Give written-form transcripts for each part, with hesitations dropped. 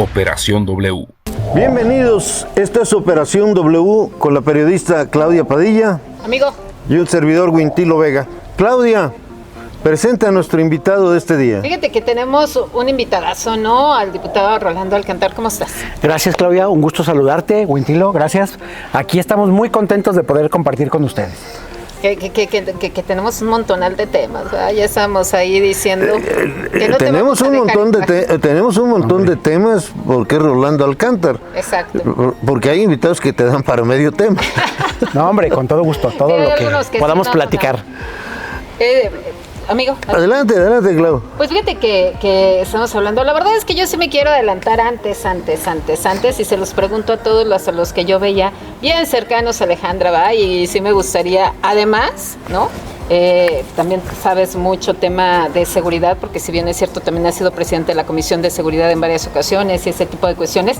Operación W. Bienvenidos, esta es Operación W con la periodista Claudia Padilla. Amigo. Y un servidor, Wintilo Vega. Claudia, presenta a nuestro invitado de este día. Fíjate que tenemos un invitadazo, ¿no? Al diputado Rolando Alcántar. ¿Cómo estás? Gracias, Claudia. Un gusto saludarte, Wintilo. Gracias. Aquí estamos muy contentos de poder compartir con ustedes. Que tenemos un montonal de temas, ¿verdad? Ya estamos ahí diciendo que no tenemos un montón de temas porque es Rolando Alcántar. Exacto. Porque hay invitados que te dan para medio tema. No, hombre, con todo gusto, todo lo que podamos platicar. Amigo. Adelante, Clau. Pues fíjate que estamos hablando, la verdad es que yo sí me quiero adelantar antes, y se los pregunto a todos a los que yo veía bien cercanos a Alejandra, ¿va? Y sí me gustaría, además, ¿no? También sabes mucho tema de seguridad, porque si bien es cierto, también has sido presidente de la Comisión de Seguridad en varias ocasiones y ese tipo de cuestiones.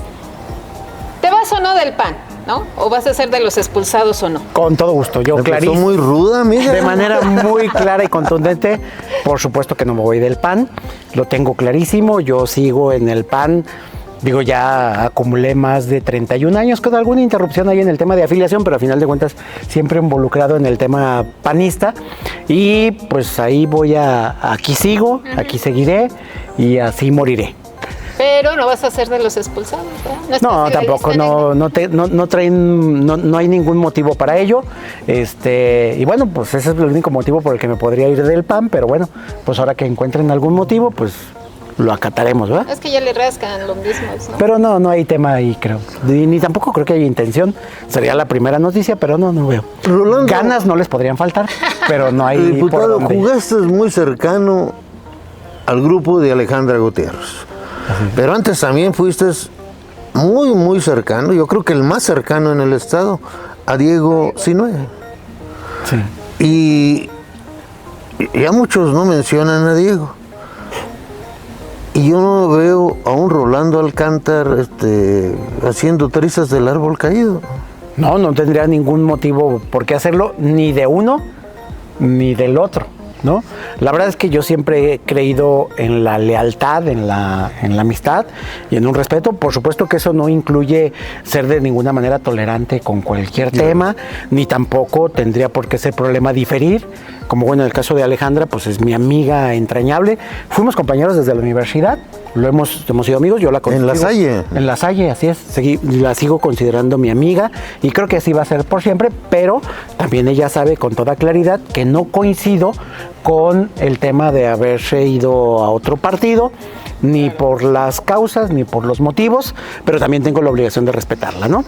¿Te vas o no del PAN? ¿No? ¿O vas a ser de los expulsados o no? Con todo gusto, yo clarísimo. Muy ruda, mira. De manera muy clara y contundente, por supuesto que no me voy del PAN, lo tengo clarísimo, yo sigo en el PAN, digo, ya acumulé más de 31 años con alguna interrupción ahí en el tema de afiliación, pero a final de cuentas siempre involucrado en el tema panista y pues ahí aquí sigo, aquí seguiré y así moriré. Pero no vas a ser de los expulsados, ¿verdad? No, tampoco, no hay ningún motivo para ello. Y bueno, pues ese es el único motivo por el que me podría ir del PAN, pero bueno, pues ahora que encuentren algún motivo, pues lo acataremos, ¿verdad? Es que ya le rascan los mismos, ¿no? Pero no hay tema ahí, creo. Ni tampoco creo que haya intención. Sería la primera noticia, pero no veo. Rolando, ganas no les podrían faltar, pero no hay. Diputado, jugaste muy cercano al grupo de Alejandra Gutiérrez. Pero antes también fuiste muy cercano, yo creo que el más cercano en el estado, a Diego Sinue. Sí. Y ya muchos no mencionan a Diego. Y yo no veo a un Rolando Alcántar haciendo trizas del árbol caído. No tendría ningún motivo por qué hacerlo, ni de uno ni del otro, ¿no? La verdad es que yo siempre he creído en la lealtad, en la amistad y en un respeto. Por supuesto que eso no incluye ser de ninguna manera tolerante con cualquier tema, ni tampoco tendría por qué ser problema diferir. Como bueno, en el caso de Alejandra, pues es mi amiga entrañable. Fuimos compañeros desde la universidad, hemos sido amigos, yo la considero. ¿En La Salle? En La Salle, así es. La sigo considerando mi amiga y creo que así va a ser por siempre, pero también ella sabe con toda claridad que no coincido con el tema de haberse ido a otro partido, ni por las causas, ni por los motivos, pero también tengo la obligación de respetarla, ¿no?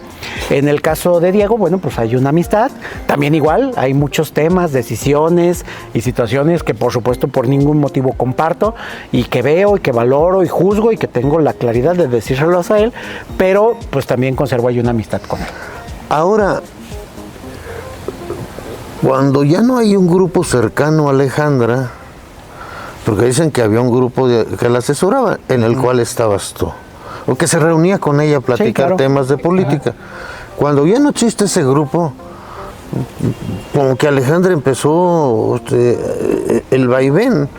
En el caso de Diego, bueno, pues hay una amistad, también igual, hay muchos temas, decisiones y situaciones que por supuesto por ningún motivo comparto y que veo y que valoro y juzgo y que tengo la claridad de decírselos a él, pero pues también conservo ahí una amistad con él. Ahora, cuando ya no hay un grupo cercano a Alejandra, porque dicen que había un grupo que la asesoraba, en el cual estabas tú, o que se reunía con ella a platicar, sí, claro, temas de política. Ajá. Cuando ya no existe ese grupo, como que Alejandra empezó el vaivén,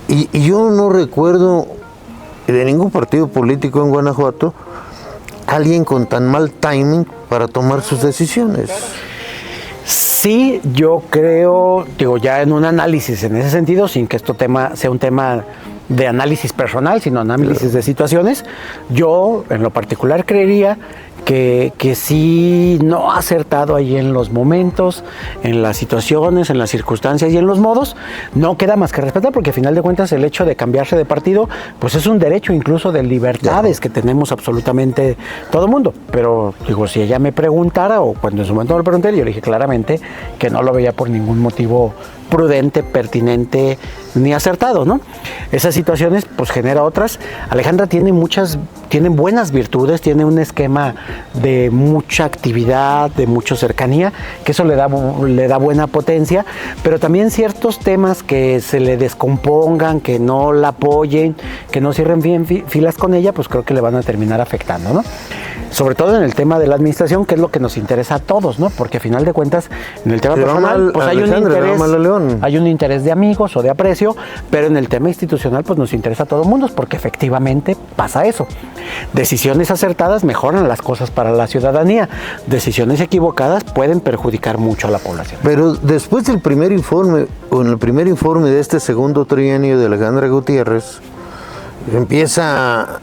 y yo no recuerdo de ningún partido político en Guanajuato alguien con tan mal timing para tomar sus decisiones. Sí, yo creo, ya en un análisis en ese sentido, sin que esto sea un tema de análisis personal, sino análisis de situaciones, yo en lo particular creería que sí no ha acertado ahí en los momentos, en las situaciones, en las circunstancias y en los modos. No queda más que respetar, porque al final de cuentas el hecho de cambiarse de partido pues es un derecho incluso de libertades que tenemos absolutamente todo el mundo. Pero si ella me preguntara, o cuando en su momento me lo pregunté, yo le dije claramente que no lo veía por ningún motivo prudente, pertinente ni acertado, ¿no? Esas situaciones pues genera otras. Alejandra tiene buenas virtudes, tiene un esquema de mucha actividad, de mucha cercanía, que eso le da buena potencia, pero también ciertos temas que se le descompongan, que no la apoyen, que no cierren bien filas con ella, pues creo que le van a terminar afectando, ¿no? Sobre todo en el tema de la administración, que es lo que nos interesa a todos, ¿no? Porque a final de cuentas, en el tema personal, pues hay un interés de amigos o de aprecio, negocio, pero en el tema institucional pues nos interesa a todo el mundo, porque efectivamente pasa eso. Decisiones acertadas mejoran las cosas para la ciudadanía, decisiones equivocadas pueden perjudicar mucho a la población. Pero después del primer informe, o en el primer informe de este segundo trienio de Alejandra Gutiérrez, empieza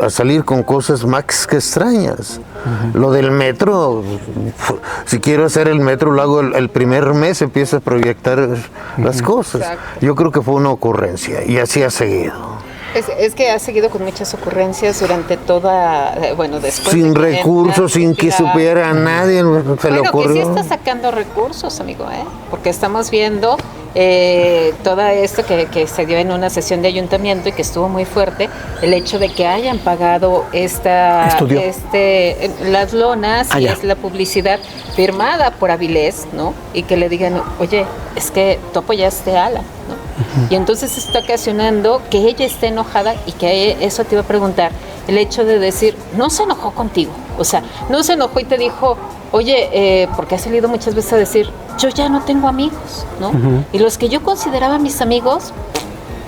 a salir con cosas más que extrañas. Lo del metro, si quiero hacer el metro, lo hago el primer mes, empieza a proyectar las cosas. Exacto. Yo creo que fue una ocurrencia y así ha seguido. Es que ha seguido con muchas ocurrencias durante toda, bueno, después. Sin recursos, sin que supiera a nadie, se le ocurrió. Que sí está sacando recursos, amigo, porque estamos viendo todo esto que se dio en una sesión de ayuntamiento y que estuvo muy fuerte, el hecho de que hayan pagado las lonas y es la publicidad firmada por Avilés, ¿no? Y que le digan, oye, es que tú apoyaste a Alan, ¿no? Y entonces está ocasionando que ella esté enojada y que eso te iba a preguntar, el hecho de decir, no se enojó contigo, o sea, no se enojó y te dijo, oye, porque ha salido muchas veces a decir, yo ya no tengo amigos, ¿no? Y los que yo consideraba mis amigos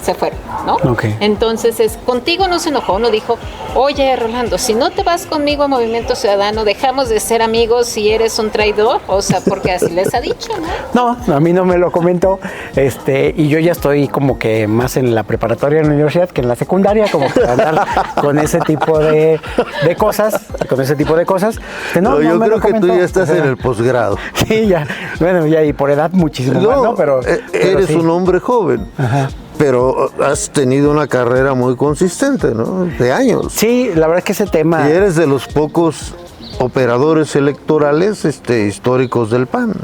se fueron, ¿no? Okay. Entonces, contigo no se enojó, no dijo, oye, Rolando, si no te vas conmigo a Movimiento Ciudadano, dejamos de ser amigos si eres un traidor, o sea, porque así les ha dicho, ¿no? No, a mí no me lo comentó, y yo ya estoy como que más en la preparatoria en la universidad que en la secundaria, como para andar con ese tipo de cosas, que no yo me creo lo que comentó. tú ya estás en el posgrado. Sí, ya, bueno, ya y por edad muchísimo más, ¿no? Pero eres sí. un hombre joven. Ajá. Pero has tenido una carrera muy consistente, ¿no? De años. Sí, la verdad es que ese tema... Y eres de los pocos operadores electorales históricos del PAN.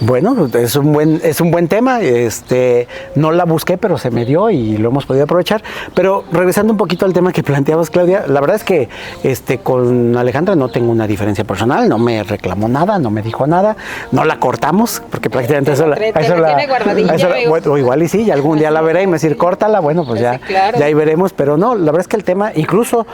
Bueno, es un buen tema, no la busqué, pero se me dio y lo hemos podido aprovechar. Pero regresando un poquito al tema que planteabas, Claudia, la verdad es que con Alejandra no tengo una diferencia personal, no me reclamó nada, no me dijo nada, no la cortamos, porque prácticamente bueno, igual y sí, y algún día la veré y me decir, córtala, bueno, pues ya, claro. Ya ahí veremos, pero no, la verdad es que el tema, incluso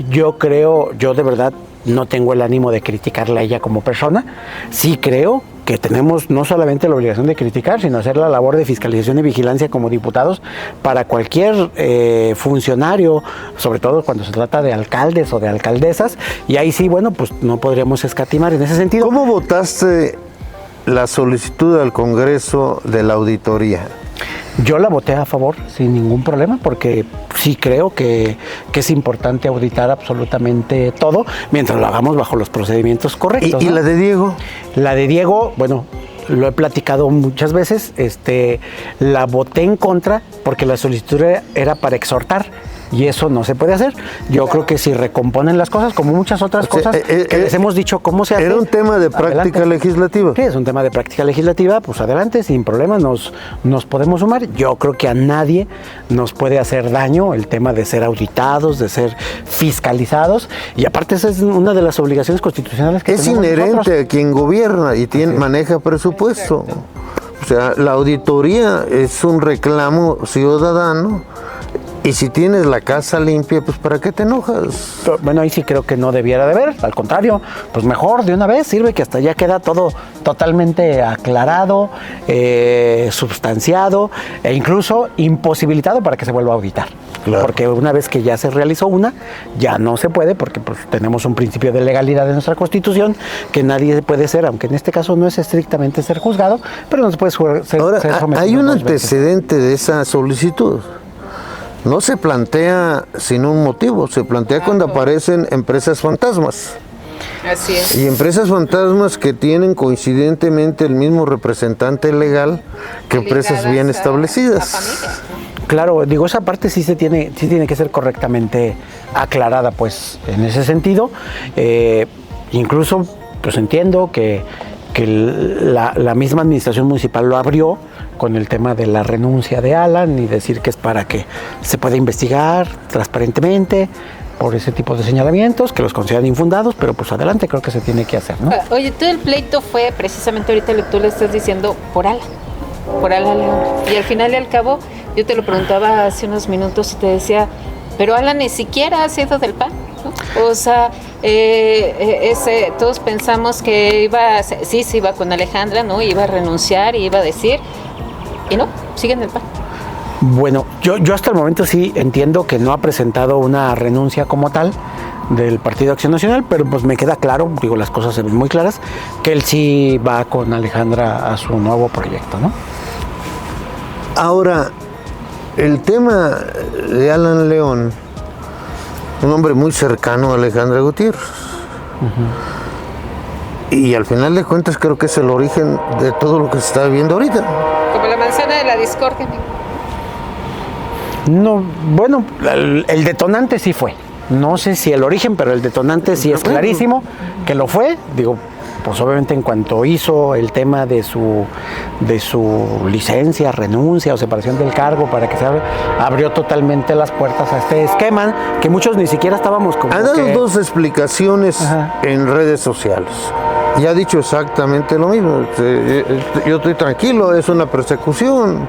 yo de verdad no tengo el ánimo de criticarla a ella como persona, sí creo que tenemos no solamente la obligación de criticar, sino hacer la labor de fiscalización y vigilancia como diputados para cualquier funcionario, sobre todo cuando se trata de alcaldes o de alcaldesas, y ahí sí, bueno, pues no podríamos escatimar en ese sentido. ¿Cómo votaste la solicitud al Congreso de la auditoría? Yo la voté a favor sin ningún problema porque sí creo que es importante auditar absolutamente todo mientras lo hagamos bajo los procedimientos correctos. ¿Y la de Diego? La de Diego, bueno, lo he platicado muchas veces, la voté en contra porque la solicitud era para exhortar. Y eso no se puede hacer. Yo creo que si recomponen las cosas, como muchas otras cosas que les hemos dicho cómo se hace. Era un tema de práctica legislativa. Sí, es un tema de práctica legislativa, pues adelante, sin problema, nos podemos sumar. Yo creo que a nadie nos puede hacer daño el tema de ser auditados, de ser fiscalizados. Y aparte esa es una de las obligaciones constitucionales que es tenemos inherente nosotros. A quien gobierna y maneja presupuesto. O sea, la auditoría es un reclamo ciudadano. Y si tienes la casa limpia, pues ¿para qué te enojas? Bueno, ahí sí creo que no debiera de haber, al contrario, pues mejor de una vez, sirve que hasta ya queda todo totalmente aclarado, substanciado e incluso imposibilitado para que se vuelva a auditar. Claro. Porque una vez que ya se realizó ya no se puede porque pues, tenemos un principio de legalidad en nuestra Constitución que nadie puede ser, aunque en este caso no es estrictamente ser juzgado, pero no se puede ser Ahora, sometido. Hay un antecedente de esa solicitud. No se plantea sin un motivo, se plantea cuando aparecen empresas fantasmas. Así es. Y empresas fantasmas que tienen coincidentemente el mismo representante legal que empresas bien establecidas. Claro, digo, esa parte sí tiene que ser correctamente aclarada, pues, en ese sentido. Incluso, pues entiendo que la misma administración municipal lo abrió con el tema de la renuncia de Alan y decir que es para que se pueda investigar transparentemente por ese tipo de señalamientos, que los consideran infundados, pero pues adelante, creo que se tiene que hacer, ¿no? Oye, todo el pleito fue precisamente ahorita tú le estás diciendo por Alan León. Y al final y al cabo, yo te lo preguntaba hace unos minutos y te decía, pero Alan ni siquiera ha sido del PAN, ¿no? O sea, todos pensamos que se iba con Alejandra, ¿no? Iba a renunciar y iba a decir, Y no, sigue en el PAN. Bueno, yo hasta el momento sí entiendo que no ha presentado una renuncia como tal del Partido Acción Nacional, pero pues me queda claro, digo, las cosas se ven muy claras, que él sí va con Alejandra a su nuevo proyecto, ¿no? Ahora, el tema de Alan León, un hombre muy cercano a Alejandra Gutiérrez. Y al final de cuentas creo que es el origen de todo lo que se está viviendo ahorita. Como la manzana de la discordia. No, bueno, el detonante sí fue. No sé si el origen, pero el detonante sí es clarísimo que lo fue. Digo, pues obviamente en cuanto hizo el tema de su licencia, renuncia o separación del cargo para que se abrió totalmente las puertas a este esquema que muchos ni siquiera estábamos como. Ha dado dos explicaciones en redes sociales. Y ha dicho exactamente lo mismo. Yo estoy tranquilo, es una persecución.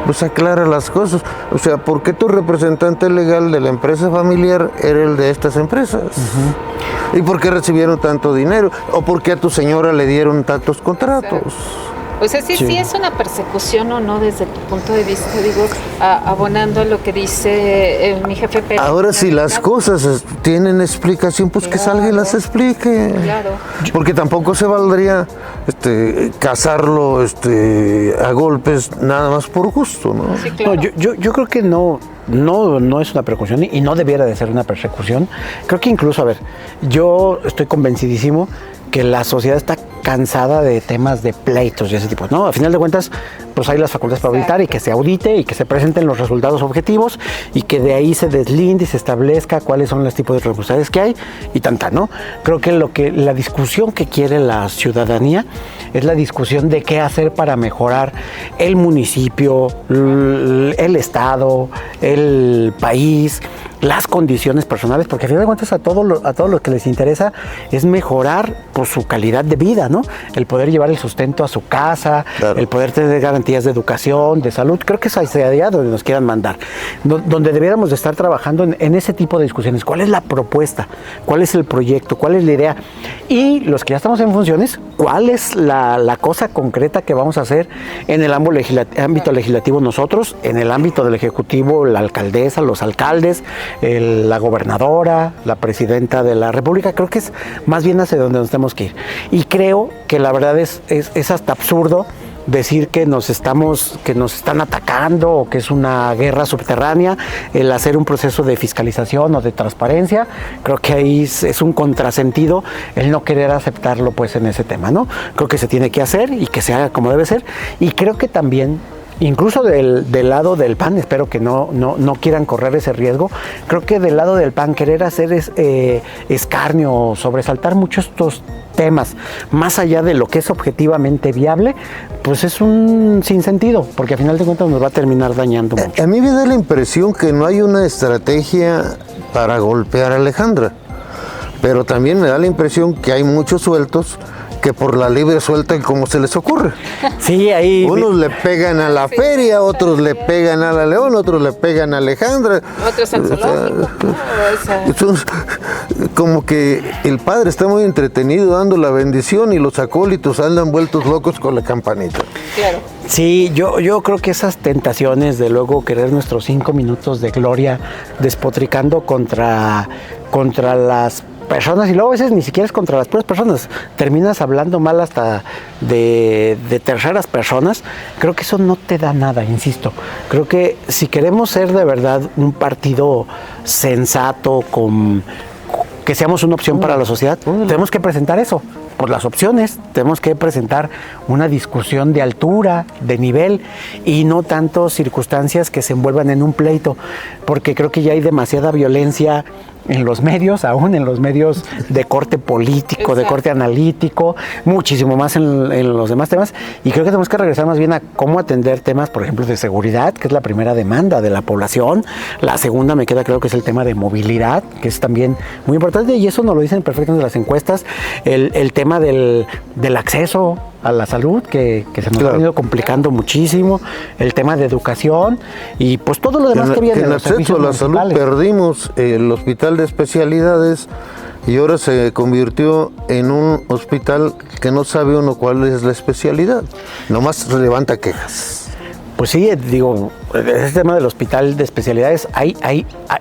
Pues aclara las cosas. O sea, ¿por qué tu representante legal de la empresa familiar era el de estas empresas? ¿Y por qué recibieron tanto dinero? ¿O por qué a tu señora le dieron tantos contratos? O sea, sí es una persecución o no desde tu punto de vista, digo, abonando a lo que dice mi jefe Pérez. Ahora, si las cosas tienen explicación, pues que salga y las explique. Claro. Porque tampoco se valdría casarlo a golpes nada más por gusto, ¿no? Sí, claro. No, yo creo que no es una persecución y no debiera de ser una persecución. Creo que incluso, a ver, yo estoy convencidísimo que la sociedad está cansada de temas de pleitos y ese tipo, ¿no? A final de cuentas, pues hay las facultades para auditar y que se audite y que se presenten los resultados objetivos y que de ahí se deslinde y se establezca cuáles son los tipos de responsabilidades que hay y tanta, ¿no? Creo que la discusión que quiere la ciudadanía es la discusión de qué hacer para mejorar el municipio, el estado, el país, las condiciones personales, porque a final de cuentas a todos los que les interesa es mejorar pues, su calidad de vida, ¿no? El poder llevar el sustento a su casa, claro. El poder tener garantías de educación, de salud, creo que es hacia allá donde nos quieran mandar, donde debiéramos de estar trabajando en ese tipo de discusiones. ¿Cuál es la propuesta? ¿Cuál es el proyecto? ¿Cuál es la idea? Y los que ya estamos en funciones, ¿cuál es la cosa concreta que vamos a hacer en el ámbito legislativo nosotros, en el ámbito del ejecutivo, la alcaldesa, los alcaldes, la gobernadora, la presidenta de la República? Creo que es más bien hacia donde nos tenemos que ir. Y creo que la verdad es hasta absurdo decir que nos están atacando o que es una guerra subterránea, el hacer un proceso de fiscalización o de transparencia. Creo que ahí es un contrasentido el no querer aceptarlo pues en ese tema, ¿no? Creo que se tiene que hacer y que se haga como debe ser, y creo que también incluso del lado del PAN, espero que no quieran correr ese riesgo. Creo que del lado del PAN querer hacer escarnio o sobresaltar mucho estos temas, más allá de lo que es objetivamente viable, pues es un sinsentido, porque a final de cuentas nos va a terminar dañando mucho. A mí me da la impresión que no hay una estrategia para golpear a Alejandra, pero también me da la impresión que hay muchos sueltos que por la libre sueltan como se les ocurre. Sí, ahí. Unos le pegan a la feria, otros le pegan a la León, otros le pegan a Alejandra. Otros al zoológico. Como que el padre está muy entretenido dando la bendición y los acólitos andan vueltos locos con la campanita. Claro. Sí, yo creo que esas tentaciones de luego querer nuestros 5 minutos de gloria despotricando contra las personas, y luego a veces ni siquiera es contra las propias personas, terminas hablando mal hasta de terceras personas. Creo que eso no te da nada, insisto. Creo que si queremos ser de verdad un partido sensato, que seamos una opción para la sociedad, tenemos que presentar eso, por las opciones, tenemos que presentar una discusión de altura, de nivel, y no tanto circunstancias que se envuelvan en un pleito, porque creo que ya hay demasiada violencia en los medios, aún en los medios de corte político, exacto, de corte analítico, muchísimo más en los demás temas, y creo que tenemos que regresar más bien a cómo atender temas, por ejemplo, de seguridad, que es la primera demanda de la población. La segunda me queda claro que es el tema de movilidad, que es también muy importante, y eso nos lo dicen perfectamente las encuestas, el tema del acceso a la salud, que se nos ha ido complicando muchísimo, el tema de educación y pues todo lo demás que viene. En el acceso a la salud perdimos el hospital de especialidades y ahora se convirtió en un hospital que no sabe uno cuál es la especialidad, nomás levanta quejas. Pues sí, digo, ese tema del hospital de especialidades,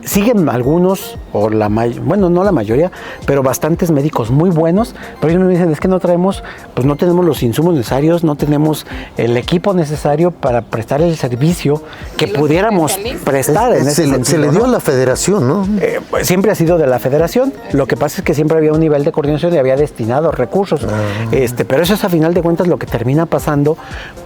siguen algunos, bueno, no la mayoría, pero bastantes médicos muy buenos, pero ellos me dicen, es que no tenemos los insumos necesarios, no tenemos el equipo necesario para prestar el servicio que pudiéramos prestar en ese sentido. Se le dio a la federación, ¿no? Siempre ha sido de la federación, lo que pasa es que siempre había un nivel de coordinación y había destinado recursos, pero eso es a final de cuentas lo que termina pasando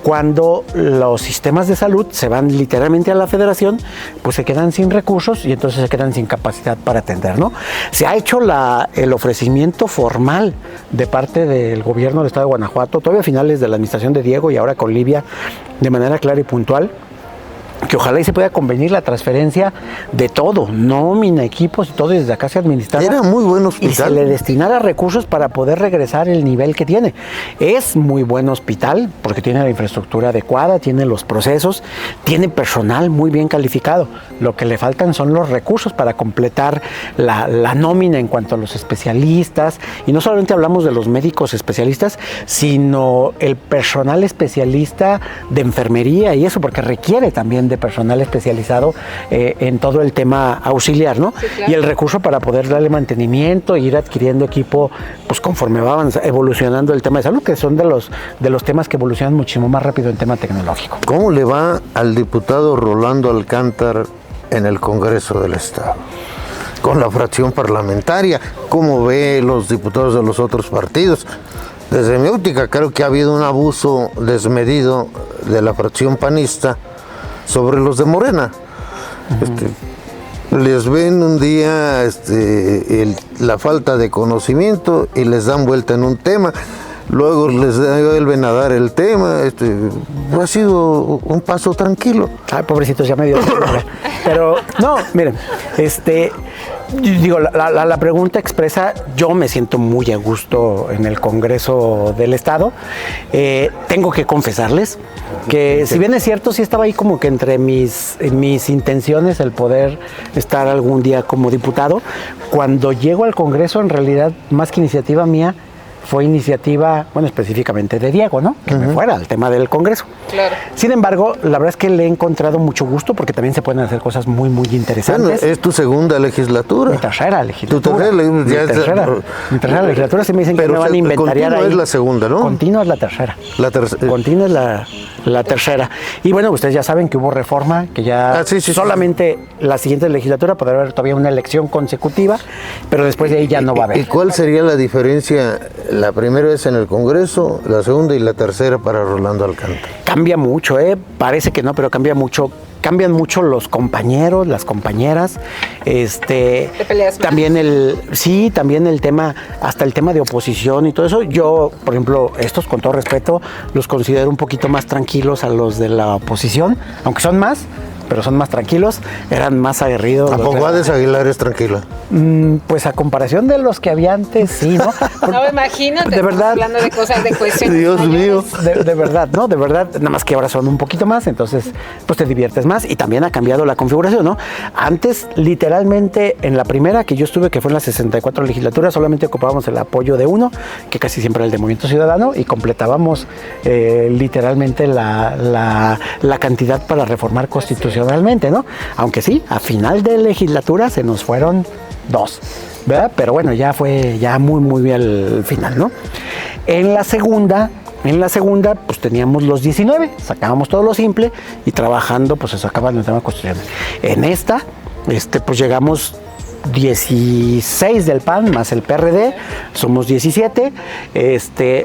cuando los sistemas de salud se van literalmente a la federación, pues se quedan sin recursos y entonces se quedan sin capacidad para atender, ¿no? Se ha hecho el ofrecimiento formal de parte del gobierno del estado de Guanajuato, todavía a finales de la administración de Diego y ahora con Livia, de manera clara y puntual, que ojalá y se pueda convenir la transferencia de todo, nómina, equipos y todo, desde acá se administrara. Era muy buen hospital. Y se le destinara recursos para poder regresar el nivel que tiene. Es muy buen hospital porque tiene la infraestructura adecuada, tiene los procesos, tiene personal muy bien calificado. Lo que le faltan son los recursos para completar la nómina en cuanto a los especialistas. Y no solamente hablamos de los médicos especialistas, sino el personal especialista de enfermería y eso, porque requiere también de personal especializado en todo el tema auxiliar, ¿no? Sí, claro. Y el recurso para poder darle mantenimiento e ir adquiriendo equipo, pues conforme va evolucionando el tema de salud, que son de los temas que evolucionan muchísimo más rápido en tema tecnológico. ¿Cómo le va al diputado Rolando Alcántar en el Congreso del Estado? Con la fracción parlamentaria, ¿cómo ve los diputados de los otros partidos? Desde mi óptica creo que ha habido un abuso desmedido de la fracción panista sobre los de Morena. Les ven un día la falta de conocimiento y les dan vuelta en un tema, luego les vuelven a dar el tema. Ha sido un paso tranquilo. Ay, pobrecitos, ya me dio hambre. Pero no, miren, digo, la pregunta expresa, yo me siento muy a gusto en el Congreso del Estado. Tengo que confesarles que si bien es cierto, sí estaba ahí como que entre mis intenciones el poder estar algún día como diputado. Cuando llego al Congreso, en realidad, más que iniciativa mía, fue iniciativa, bueno, específicamente de Diego, ¿no? Que me fuera al tema del Congreso. Claro. Sin embargo, la verdad es que le he encontrado mucho gusto porque también se pueden hacer cosas muy, muy interesantes. Bueno, es tu segunda legislatura. Mi tercera legislatura. Mi tercera legislatura, se me dicen que me van a inventariar ahí. Continua es la segunda, ¿no? Continua es la tercera. Continua es la tercera. Y bueno, ustedes ya saben que hubo reforma, que ya solamente la siguiente legislatura podrá haber todavía una elección consecutiva, pero después de ahí ya no va a haber. ¿Y cuál sería la diferencia? La primera es en el Congreso, la segunda y la tercera para Rolando Alcántar. Cambia mucho, parece que no, pero cambia mucho. Cambian mucho los compañeros, las compañeras. ¿Te peleas más? También también el tema, hasta el tema de oposición y todo eso. Yo, por ejemplo, estos, con todo respeto, los considero un poquito más tranquilos a los de la oposición, aunque son más, pero son más tranquilos, eran más aguerridos. ¿A poco Hades Aguilar es tranquila? Pues a comparación de los que había antes, sí, ¿no? No me imagino, de verdad, hablando de cosas de cohesión. Dios mío. De verdad, ¿no? De verdad, nada más que ahora son un poquito más, entonces pues te diviertes más y también ha cambiado la configuración, ¿no? Antes, literalmente, en la primera que yo estuve, que fue en la 64 legislatura, solamente ocupábamos el apoyo de uno, que casi siempre era el de Movimiento Ciudadano, y completábamos literalmente la cantidad para reformar constitucionalmente, ¿no? Aunque sí, a final de legislatura se nos fueron 2, ¿verdad? Pero bueno, ya fue muy, muy bien el final, ¿no? En la segunda, pues teníamos los 19, sacábamos todo lo simple y trabajando, pues se sacaba el tema constitucional. En esta, pues llegamos 16 del PAN más el PRD, somos 17.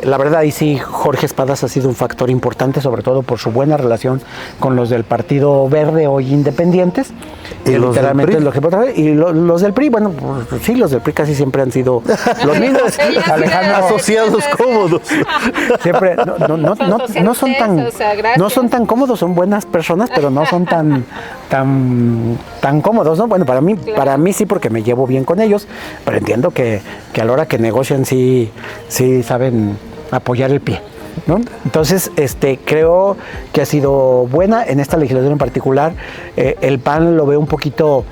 La verdad, ahí sí, Jorge Espadas ha sido un factor importante, sobre todo por su buena relación con los del Partido Verde, hoy independientes. ¿Y los literalmente del PRI? Los del PRI, bueno, pues, sí, los del PRI casi siempre han sido los mismos. Alejandro, asociados cómodos. Siempre, no son tan cómodos, son buenas personas, pero no son tan cómodos, ¿no? Bueno, para mí sí, porque me llevo bien con ellos, pero entiendo que a la hora que negocian sí saben apoyar el pie, ¿no? Entonces, creo que ha sido buena en esta legislatura en particular. El PAN lo veo un poquito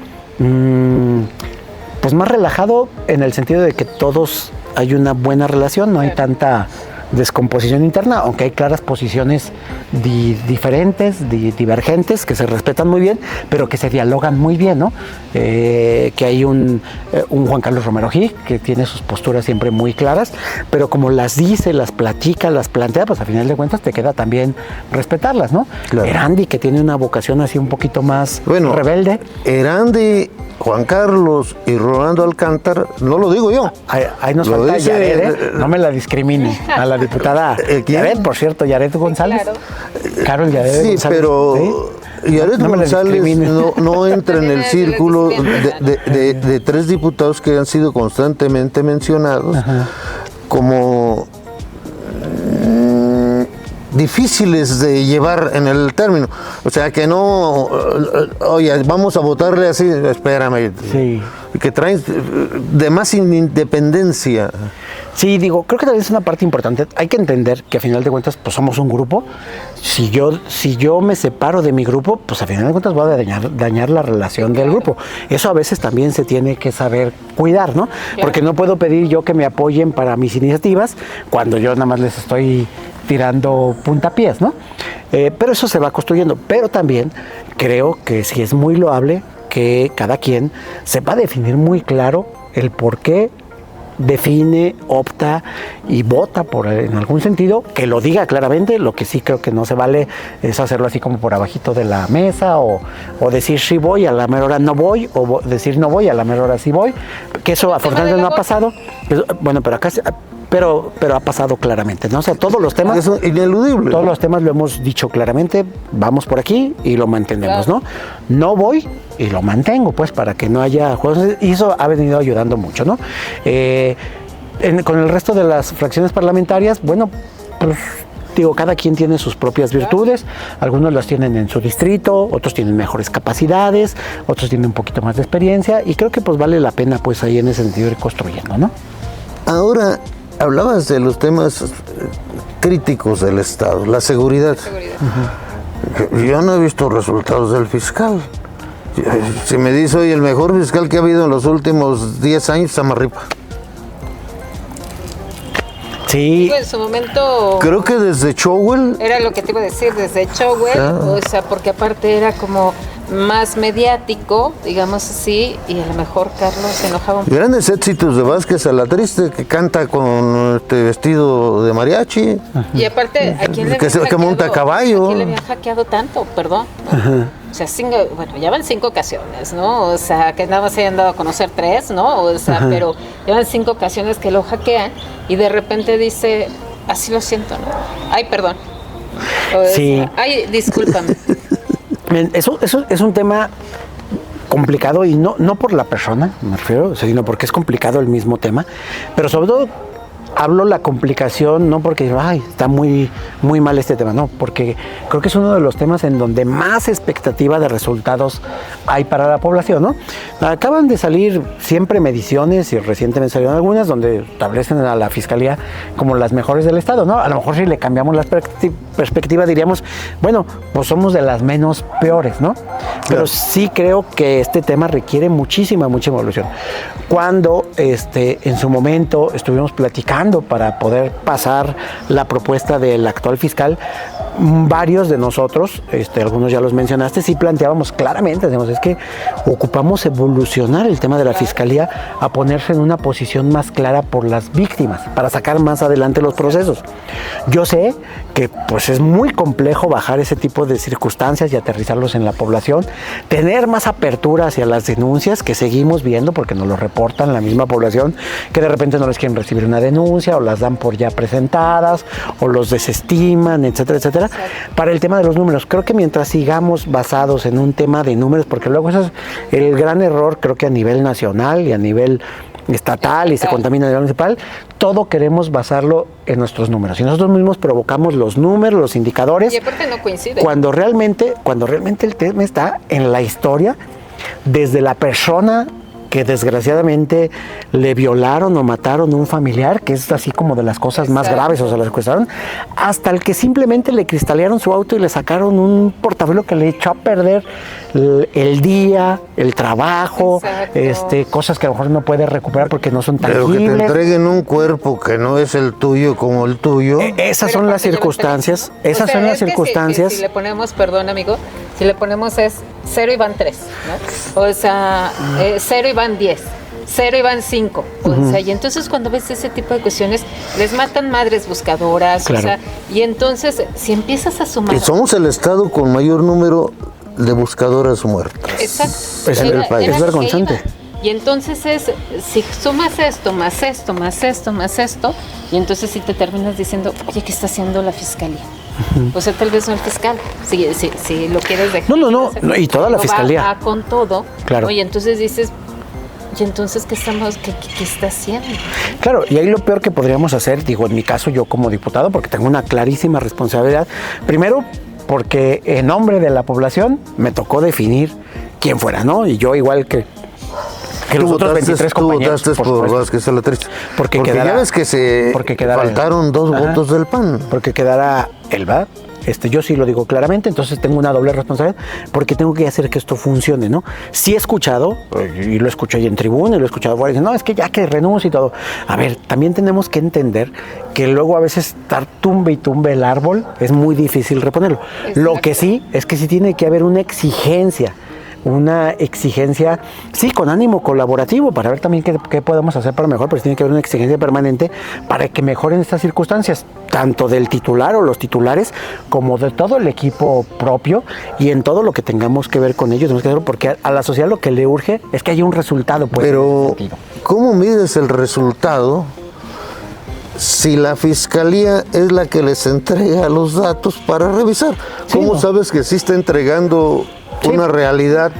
pues más relajado, en el sentido de que todos hay una buena relación, no hay tanta descomposición interna, aunque hay claras posiciones diferentes, divergentes, que se respetan muy bien, pero que se dialogan muy bien, ¿no? Que hay un Juan Carlos Romero Gil, que tiene sus posturas siempre muy claras, pero como las dice, las platica, las plantea, pues a final de cuentas te queda también respetarlas, ¿no? Claro. Erandi, que tiene una vocación así un poquito más rebelde. Erandi, Juan Carlos y Rolando Alcántara, no lo digo yo. Ahí nos falta Yared, ¿eh? No me la discrimine. A la diputada Yared, por cierto, Yared González. Claro. Carol Yared González. Sí, pero Yared González no entra en el círculo de 3 diputados que han sido constantemente mencionados como difíciles de llevar en el término. O sea, que no, oye, vamos a votarle así, espérame, que traen de más independencia. Sí, digo, creo que también es una parte importante. Hay que entender que a final de cuentas, pues somos un grupo. Si yo me separo de mi grupo, pues a final de cuentas voy a dañar la relación del grupo. Eso a veces también se tiene que saber cuidar, ¿no? Claro. Porque no puedo pedir yo que me apoyen para mis iniciativas cuando yo nada más les estoy tirando puntapiés, ¿no? Pero eso se va construyendo. Pero también creo que sí es muy loable que cada quien sepa definir muy claro el por qué define, opta y vota en algún sentido, que lo diga claramente. Lo que sí creo que no se vale es hacerlo así como por abajito de la mesa o decir sí voy, a la mera hora no voy, o decir no voy, a la mera hora sí voy, que eso afortunadamente no ha pasado. Bueno, pero acá pero ha pasado claramente, ¿no? O sea, todos los temas... Eso es ineludible. Todos los temas lo hemos dicho claramente, vamos por aquí y lo mantenemos, claro, ¿no? No voy y lo mantengo, pues, para que no haya juegos, y eso ha venido ayudando mucho, ¿no? Con el resto de las fracciones parlamentarias, bueno, pues... Digo, cada quien tiene sus propias virtudes, algunos las tienen en su distrito, otros tienen mejores capacidades, otros tienen un poquito más de experiencia, y creo que pues vale la pena pues ahí en ese sentido ir construyendo, ¿no? Ahora, hablabas de los temas críticos del Estado, la seguridad. Yo no he visto resultados del fiscal. Si me dice hoy el mejor fiscal que ha habido en los últimos 10 años, Samarripa. Sí. En su momento... Creo que desde Chowell... Era lo que te iba a decir, desde Chowell, o sea, porque aparte era como más mediático, digamos así, y a lo mejor Carlos se enojaba un poco. Grandes éxitos de Vázquez a la Triste, que canta con vestido de mariachi. Y aparte, ¿a quién le que monta a caballo? ¿A quién le habían hackeado tanto? Perdón. O sea, ya van 5 ocasiones, ¿no? O sea, que nada más se hayan dado a conocer 3, ¿no? O sea, pero llevan 5 ocasiones que lo hackean y de repente dice, así lo siento, ¿no? Ay, perdón. Sí. Ay, discúlpame. Eso es un tema complicado, y no por la persona, me refiero, sino porque es complicado el mismo tema, pero sobre todo hablo la complicación no porque está muy, muy mal este tema, no, porque creo que es uno de los temas en donde más expectativa de resultados hay para la población, ¿no? Acaban de salir siempre mediciones, y recientemente salieron algunas donde establecen a la Fiscalía como las mejores del Estado, ¿no? A lo mejor si le cambiamos la perspectiva diríamos, bueno, pues somos de las menos peores, ¿no? Pero sí creo que este tema requiere muchísima evolución. Cuando en su momento estuvimos platicando para poder pasar la propuesta del actual fiscal, varios de nosotros, algunos ya los mencionaste, sí planteábamos claramente, decimos, es que ocupamos evolucionar el tema de la Fiscalía a ponerse en una posición más clara por las víctimas, para sacar más adelante los procesos. Yo sé que pues es muy complejo bajar ese tipo de circunstancias y aterrizarlos en la población, tener más apertura hacia las denuncias que seguimos viendo, porque nos lo reportan la misma población, que de repente no les quieren recibir una denuncia, o las dan por ya presentadas, o los desestiman, etcétera, etcétera. Para el tema de los números, creo que mientras sigamos basados en un tema de números, porque luego eso es el gran error, creo que a nivel nacional y a nivel estatal, y se contamina a nivel municipal, todo queremos basarlo en nuestros números, y nosotros mismos provocamos los números, los indicadores, y aparte no coincide, cuando realmente el tema está en la historia, desde la persona que desgraciadamente le violaron o mataron a un familiar, que es así como de las cosas más graves, o se la secuestraron, hasta el que simplemente le cristalearon su auto y le sacaron un portafolio que le echó a perder el día, el trabajo, cosas que a lo mejor no puede recuperar porque no son tangibles. Pero que te entreguen un cuerpo que no es el tuyo como el tuyo. Esas son las circunstancias, Si le ponemos, perdón amigo, si le ponemos es 0 y van 3, ¿no? O sea, 0 y van 10. 0 y van 5. O sea, y entonces cuando ves ese tipo de cuestiones, les matan madres buscadoras, claro. O sea, y entonces si empiezas a sumar. Y somos el estado con mayor número de buscadoras muertas. Exacto. Es en el país. Es vergonzante. Y entonces si sumas esto, más esto, más esto, más esto, y entonces si te terminas diciendo, oye, ¿qué está haciendo la fiscalía? O sea, tal vez no el fiscal, si lo quieres dejar. No, y toda la fiscalía. Va con todo. Claro. Y entonces dices, ¿y entonces qué está haciendo? Claro, y ahí lo peor que podríamos hacer, digo, en mi caso yo como diputado, porque tengo una clarísima responsabilidad, primero porque en nombre de la población me tocó definir quién fuera, ¿no? Y yo igual que los otros 23 compañeros. Tú votaste por Vázquez Salatrés. Porque ya ves que faltaron 2 votos del PAN. Porque quedara Elba. Yo sí lo digo claramente, entonces tengo una doble responsabilidad porque tengo que hacer que esto funcione, ¿no? Sí he escuchado, y lo escuché ahí en tribuna, y lo he escuchado fuera, y dicen, no, es que ya que renuncie y todo. A ver, también tenemos que entender que luego a veces estar tumbe y tumbe el árbol es muy difícil reponerlo. Exacto. Lo que sí es que sí tiene que haber una exigencia, sí, con ánimo colaborativo, para ver también qué podemos hacer para mejorar, pero sí tiene que haber una exigencia permanente para que mejoren estas circunstancias, tanto del titular o los titulares, como de todo el equipo propio, y en todo lo que tengamos que ver con ellos, tenemos que hacerlo, porque a la sociedad lo que le urge es que haya un resultado. Pues, pero, ¿cómo mides el resultado si la fiscalía es la que les entrega los datos para revisar? ¿Cómo sabes que sí está entregando una realidad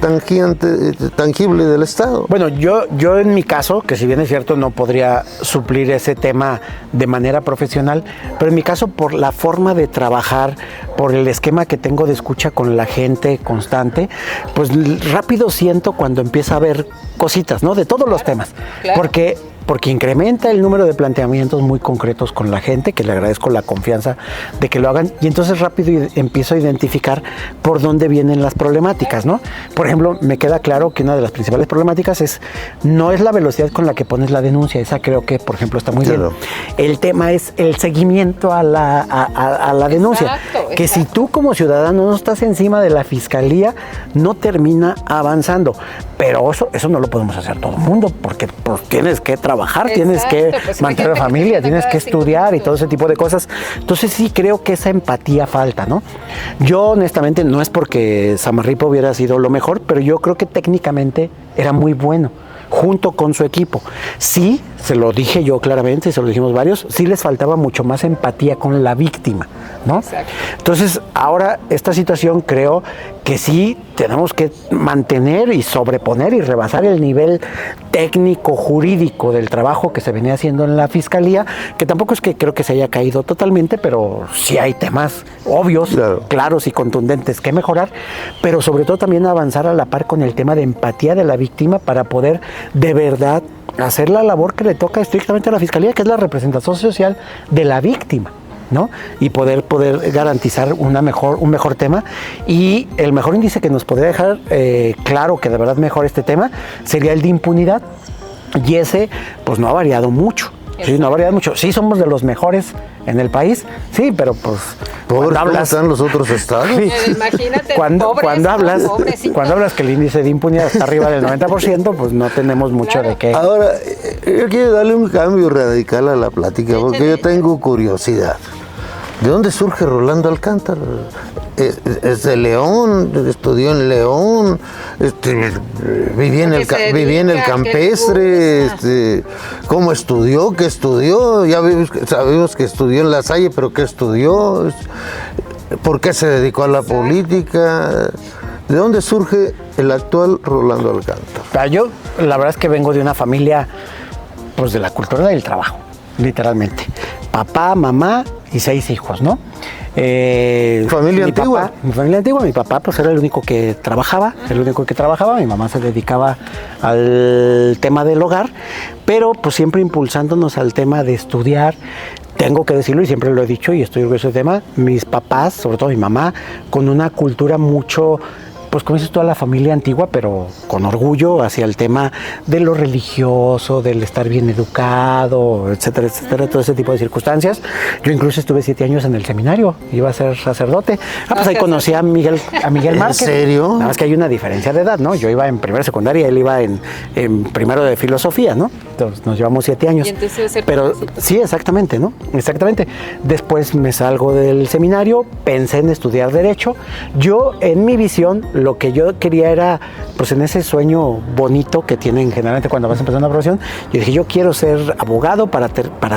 tangible del Estado? Bueno, yo en mi caso, que si bien es cierto no podría suplir ese tema de manera profesional, pero en mi caso por la forma de trabajar, por el esquema que tengo de escucha con la gente constante, pues rápido siento cuando empieza a haber cositas, ¿no? De todos los temas. Claro. Porque incrementa el número de planteamientos muy concretos con la gente, que le agradezco la confianza de que lo hagan, y entonces rápido empiezo a identificar por dónde vienen las problemáticas, ¿no? Por ejemplo, me queda claro que una de las principales problemáticas no es la velocidad con la que pones la denuncia, esa creo que, por ejemplo, está muy bien. El tema es el seguimiento a la denuncia, que si tú como ciudadano no estás encima de la fiscalía, no termina avanzando. Pero eso no lo podemos hacer todo el mundo, porque pues, tienes que trabajar, tienes que mantener la familia, tienes que estudiar y todo ese tipo de cosas. Entonces sí creo que esa empatía falta, ¿no? Yo honestamente no es porque Samarripa hubiera sido lo mejor, pero yo creo que técnicamente era muy bueno, junto con su equipo. Sí, se lo dije yo claramente, se lo dijimos varios, sí les faltaba mucho más empatía con la víctima, ¿no? Exacto. Entonces, ahora esta situación creo que sí tenemos que mantener y sobreponer y rebasar el nivel técnico jurídico del trabajo que se venía haciendo en la fiscalía, que tampoco es que creo que se haya caído totalmente, pero sí hay temas obvios, claros y contundentes que mejorar, pero sobre todo también avanzar a la par con el tema de empatía de la víctima para poder de verdad hacer la labor que le toca estrictamente a la fiscalía, que es la representación social de la víctima, ¿no? Y poder garantizar un mejor tema, y el mejor índice que nos podría dejar claro que de verdad mejora este tema sería el de impunidad, y ese pues no ha variado mucho. Sí, no ha variado mucho. Sí, somos de los mejores en el país, sí, pero pues cuando hablas, ¿están los otros estados? Sí. Imagínate, cuando hablas que el índice de impunidad está arriba del 90%, pues no tenemos mucho de qué. Ahora, yo quiero darle un cambio radical a la plática, porque yo tengo curiosidad. ¿De dónde surge Rolando Alcántara? Es de León, estudió en León, vivía en el campestre, ¿cómo estudió? ¿Qué estudió? Ya sabemos que estudió en La Salle, pero ¿qué estudió? ¿Por qué se dedicó a la política? ¿De dónde surge el actual Rolando Alcántara? Yo, la verdad es que vengo de una familia, pues de la cultura del trabajo, literalmente. Papá, mamá y 6 hijos, ¿no? ¿Familia antigua? Mi familia antigua, mi papá pues era el único que trabajaba, mi mamá se dedicaba al tema del hogar, pero pues siempre impulsándonos al tema de estudiar. Tengo que decirlo y siempre lo he dicho y estoy orgulloso del tema, mis papás, sobre todo mi mamá, con una cultura mucho, pues como dices, toda la familia antigua, pero con orgullo hacia el tema de lo religioso, del estar bien educado, etcétera, etcétera, todo ese tipo de circunstancias. Yo incluso estuve 7 años en el seminario, iba a ser sacerdote. Pues ahí conocí a Miguel Márquez. ¿En serio? Nada más que hay una diferencia de edad, ¿no? Yo iba en primera secundaria, él iba en primero de filosofía, ¿no? Entonces nos llevamos 7 años. Y entonces iba a ser pero jovencito. sí, exactamente, ¿no? Exactamente. Después me salgo del seminario, pensé en estudiar Derecho. Yo, en mi visión, lo que yo quería era, pues en ese sueño bonito que tienen generalmente cuando vas empezando una profesión, yo dije, yo quiero ser abogado para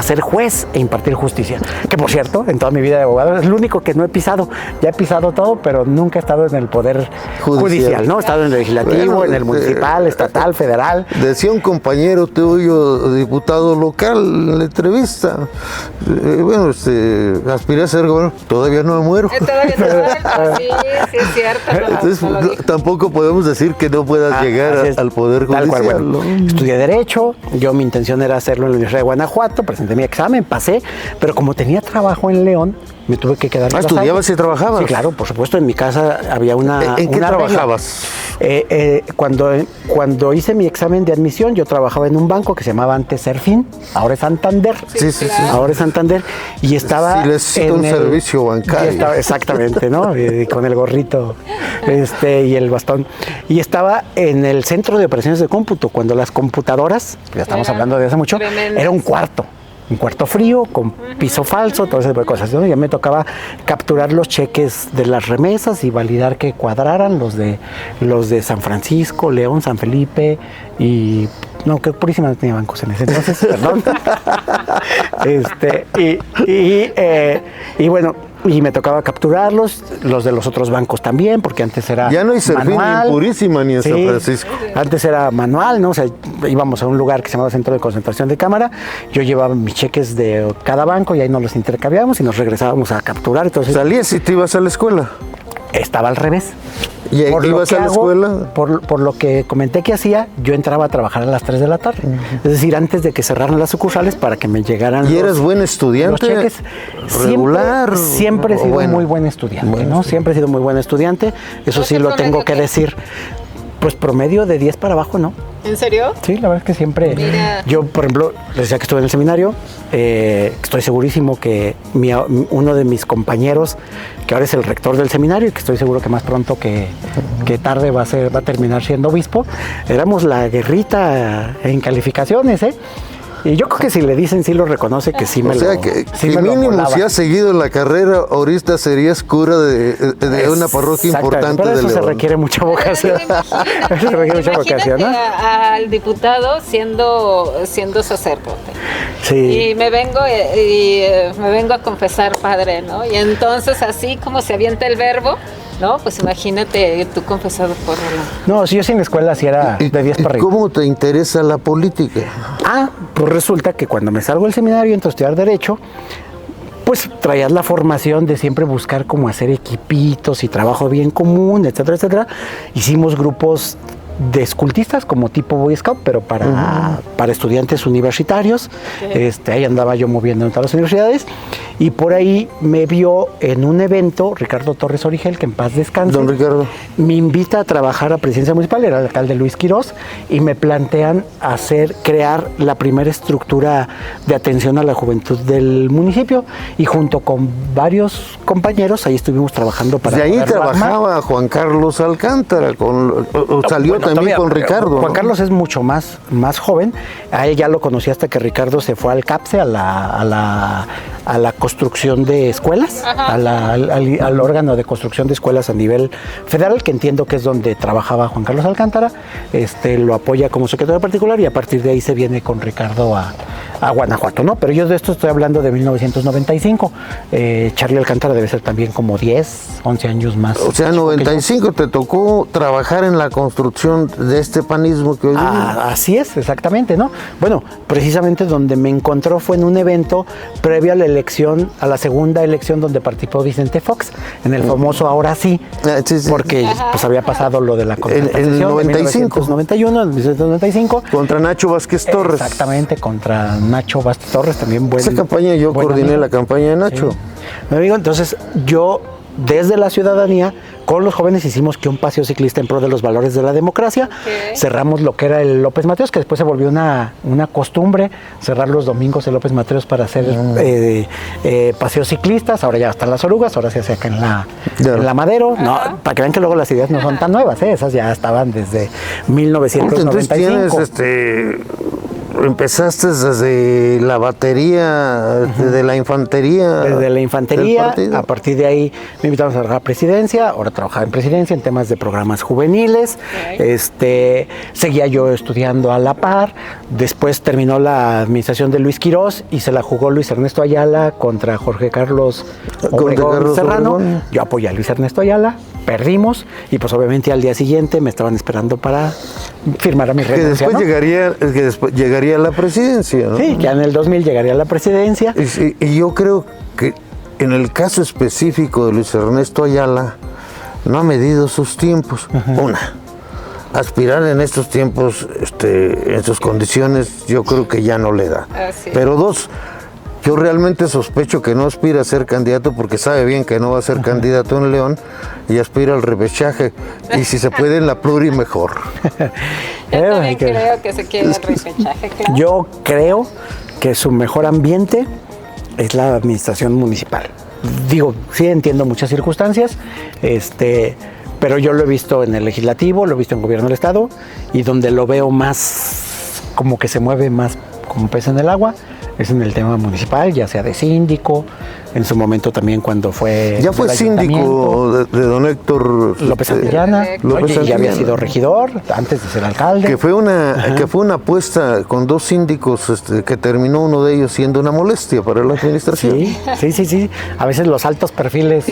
ser juez e impartir justicia. Que por cierto, en toda mi vida de abogado, es lo único que no he pisado. Ya he pisado todo, pero nunca he estado en el poder judicial, ¿no? He estado en el legislativo, Bueno, en el municipal, estatal, federal. Decía un compañero tuyo, diputado local, en la entrevista, aspiré a ser gobernador, todavía no me muero. Todavía te falta, sí, es cierto. Entonces, tampoco podemos decir que no puedas llegar Así es. al Poder Tal Judicial. cual, bueno. ¿no? Estudié Derecho, yo mi intención era hacerlo en la Universidad de Guanajuato, presenté mi examen, pasé, pero como tenía trabajo en León, me tuve que quedar en Los ¿estudiabas Ángeles. y trabajabas? Sí, claro, por supuesto, en mi casa había una... ¿En qué una regla. trabajabas? Cuando hice mi examen de admisión, yo trabajaba en un banco que se llamaba antes Serfín, ahora es Santander. Sí, sí, sí. Ahora es Santander. Y estaba... Sí, necesito un servicio bancario. y estaba- exactamente, ¿no? Y con el gorrito y el bastón. Y estaba en el centro de operaciones de cómputo, cuando las computadoras, ya estamos hablando de hace mucho, tremendas. era un cuarto frío, con piso falso, todo ese tipo de cosas, ¿no? Ya me tocaba capturar los cheques de las remesas y validar que cuadraran los de San Francisco, León, San Felipe y... No, que Purísima no tenía bancos en ese entonces, perdón. Y bueno, y me tocaba capturarlos, los de los otros bancos también, porque antes era Ya no hay Serfín ni en manual. Purísima ni en San Sí, Francisco. antes era manual, ¿no? O sea, íbamos a un lugar que se llamaba Centro de Concentración de Cámara, yo llevaba mis cheques de cada banco y ahí nos los intercambiábamos y nos regresábamos a capturar. Entonces, ¿Salías y te ibas a la escuela? estaba al revés. ¿Y Por lo ibas que a la hago, escuela? Por lo que comenté que hacía, yo entraba a trabajar a las 3 de la tarde. Es decir, antes de que cerraran las sucursales para que me llegaran ¿Y eras buen estudiante? los cheques. ¿Regular? Siempre he o sido bueno? muy buen estudiante, Buen ¿no? Siempre he sido muy buen estudiante. Eso sí ¿Qué lo tengo promedio que tienes? decir. Pues promedio de 10 para abajo, ¿no? ¿En serio? Sí, la verdad es que siempre. Mira. Yo, por ejemplo, les decía que estuve en el seminario. Estoy segurísimo que uno de mis compañeros, que ahora es el rector del seminario, y que estoy seguro que más pronto que tarde va a terminar siendo obispo, éramos la guerrita en calificaciones, ¿eh? Y yo creo que si le dicen, sí lo reconoce, que sí me O sea, lo que sí me lo mínimo volaba. si has seguido la carrera, ahorita serías cura de una parroquia Exactamente, importante pero de eso se León. requiere mucha vocación. Eso se requiere mucha vocación, ¿no? Al diputado siendo sacerdote. Sí. Y me vengo a confesar, padre, ¿no? Y entonces así como se avienta el verbo, ¿no? Pues imagínate tú confesado por la... No, si yo sí en la escuela sí era ¿Y de 10 para arriba. ¿Cómo te interesa la política? Pues resulta que cuando me salgo del seminario y entro a estudiar Derecho, pues traías la formación de siempre buscar cómo hacer equipitos y trabajo bien común, etcétera, etcétera. Hicimos grupos de escultistas como tipo Boy Scout, pero para estudiantes universitarios. Ahí andaba yo moviendo en todas las universidades y por ahí me vio en un evento Ricardo Torres Origel, que en paz descanse. Don Ricardo. Me invita a trabajar a Presidencia Municipal, era el alcalde Luis Quirós, y me plantean crear la primera estructura de atención a la juventud del municipio, y junto con varios compañeros ahí estuvimos trabajando para De ahí poderlo armar. trabajaba Juan Carlos Alcántara, salió Bueno, también todavía, con Ricardo. Juan ¿no? Carlos es mucho más joven. A él ya lo conocí hasta que Ricardo se fue al CAPSE, a la construcción de escuelas, al órgano de construcción de escuelas a nivel federal, que entiendo que es donde trabajaba Juan Carlos Alcántara. Lo apoya como secretario particular y a partir de ahí se viene con Ricardo a a Guanajuato, ¿no? Pero yo de esto estoy hablando de 1995. Charlie Alcántara debe ser también como 10, 11 años más. O sea, 95 te tocó trabajar en la construcción de este panismo que hoy así es, exactamente, ¿no? Bueno, precisamente donde me encontró fue en un evento previo a la elección, a la segunda elección donde participó Vicente Fox, en el famoso Ahora sí, porque pues había pasado lo de la en el 95. 1991, en 1995. Contra Nacho Vázquez Torres. Exactamente, contra Nacho Vázquez Torres, también Esa campaña yo coordiné amigo. la campaña de Nacho. Sí. Me digo, entonces yo desde la ciudadanía con los jóvenes hicimos que un paseo ciclista en pro de los valores de la democracia. Cerramos lo que era el López Mateos, que después se volvió una costumbre cerrar los domingos el López Mateos para hacer paseos ciclistas. Ahora ya están las orugas, ahora se hace acá en la Madero. No, para que vean que luego las ideas no son tan nuevas, esas ya estaban desde 1995. Entonces tienes empezaste desde la batería, desde la infantería. Desde la infantería, a partir de ahí me invitaron a la presidencia, ahora trabajaba en presidencia en temas de programas juveniles, seguía yo estudiando a la par, después terminó la administración de Luis Quirós y se la jugó Luis Ernesto Ayala contra Jorge Carlos Obregón Serrano. Yo apoyé a Luis Ernesto Ayala, perdimos y pues obviamente al día siguiente me estaban esperando para firmar a mi renuncia. Que después llegaría a la presidencia, ¿no? Sí, que en el 2000 llegaría a la presidencia. Y yo creo que en el caso específico de Luis Ernesto Ayala no ha medido sus tiempos. Una, aspirar en estos tiempos, en sus condiciones, yo creo que ya no le da. Pero dos, yo realmente sospecho que no aspira a ser candidato porque sabe bien que no va a ser candidato en León y aspira al repechaje. Y si se puede en la pluri, mejor. Yo también creo que se quiere el repechaje, claro. Yo creo que su mejor ambiente es la administración municipal. Digo, sí entiendo muchas circunstancias, pero yo lo he visto en el legislativo, lo he visto en gobierno del estado y donde lo veo más como que se mueve más como pez en el agua es en el tema municipal, ya sea de síndico, en su momento también cuando fue... Ya fue síndico de don Héctor López Santillana, ya había sido regidor antes de ser alcalde. Que fue una apuesta con dos síndicos que terminó uno de ellos siendo una molestia para la administración. Sí. A veces los altos perfiles